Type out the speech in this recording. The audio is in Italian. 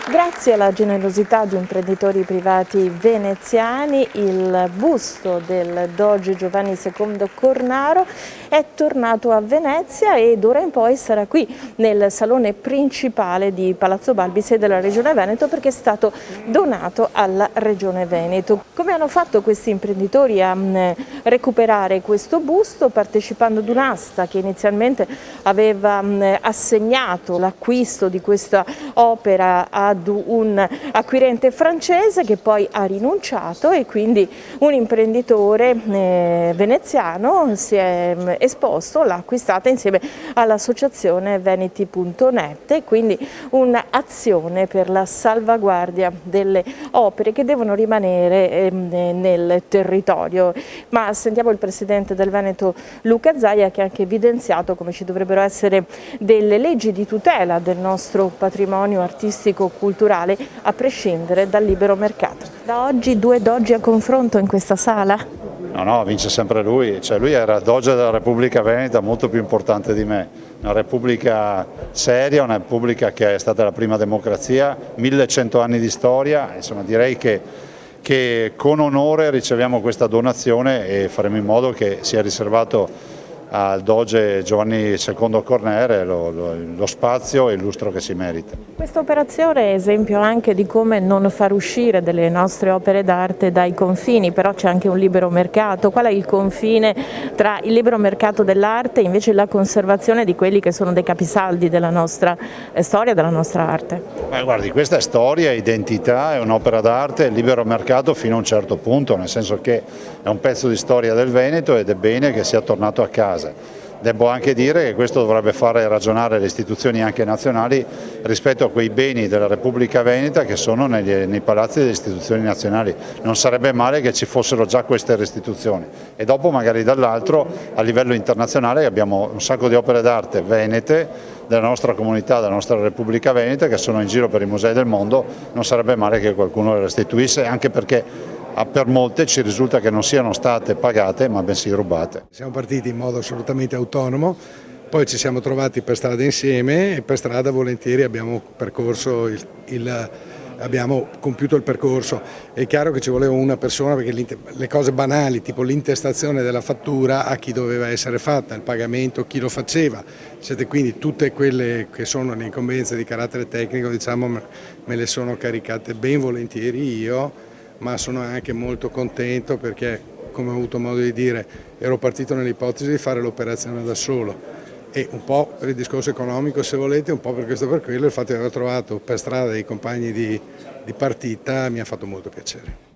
Grazie alla generosità di imprenditori privati veneziani, il busto del Doge Giovanni II Cornaro è tornato a Venezia ed ora in poi sarà qui nel salone principale di Palazzo Balbi, sede della Regione Veneto, perché è stato donato alla Regione Veneto. Come hanno fatto questi imprenditori a recuperare questo busto? Partecipando ad un'asta che inizialmente aveva assegnato l'acquisto di questa opera ad un acquirente francese che poi ha rinunciato, e quindi un imprenditore veneziano si è esposto, l'ha acquistata insieme all'associazione Veneti.net, e quindi un'azione per la salvaguardia delle opere che devono rimanere nel territorio. Ma sentiamo il presidente del Veneto Luca Zaia, che ha anche evidenziato come ci dovrebbero essere delle leggi di tutela del nostro patrimonio artistico-culturale a prescindere dal libero mercato. Da oggi 2 dogi a confronto in questa sala? No, vince sempre lui, cioè lui era Doge della Repubblica Veneta, molto più importante di me, una Repubblica seria, una Repubblica che è stata la prima democrazia, 1100 anni di storia, insomma direi che con onore riceviamo questa donazione e faremo in modo che sia riservato al Doge Giovanni II Cornere lo spazio e il lustro che si merita. Questa operazione è esempio anche di come non far uscire delle nostre opere d'arte dai confini, però c'è anche un libero mercato. Qual è il confine tra il libero mercato dell'arte e invece la conservazione di quelli che sono dei capisaldi della nostra storia, della nostra arte? Guardi, questa è storia, identità, è un'opera d'arte, libero mercato fino a un certo punto, nel senso che è un pezzo di storia del Veneto ed è bene che sia tornato a casa. Devo anche dire che questo dovrebbe fare ragionare le istituzioni anche nazionali rispetto a quei beni della Repubblica Veneta che sono nei palazzi delle istituzioni nazionali. Non sarebbe male che ci fossero già queste restituzioni e dopo magari dall'altro a livello internazionale abbiamo un sacco di opere d'arte venete della nostra comunità, della nostra Repubblica Veneta che sono in giro per i musei del mondo, non sarebbe male che qualcuno le restituisse, anche perché per molte ci risulta che non siano state pagate ma bensì rubate. Siamo partiti in modo assolutamente autonomo, poi ci siamo trovati per strada insieme e per strada volentieri abbiamo compiuto il percorso. È chiaro che ci voleva una persona perché le cose banali tipo l'intestazione della fattura a chi doveva essere fatta, il pagamento, chi lo faceva, quindi tutte quelle che sono le incombenze di carattere tecnico diciamo me le sono caricate ben volentieri io, ma sono anche molto contento perché, come ho avuto modo di dire, ero partito nell'ipotesi di fare l'operazione da solo e un po' per il discorso economico se volete, un po' per questo e per quello, il fatto di aver trovato per strada dei compagni di partita mi ha fatto molto piacere.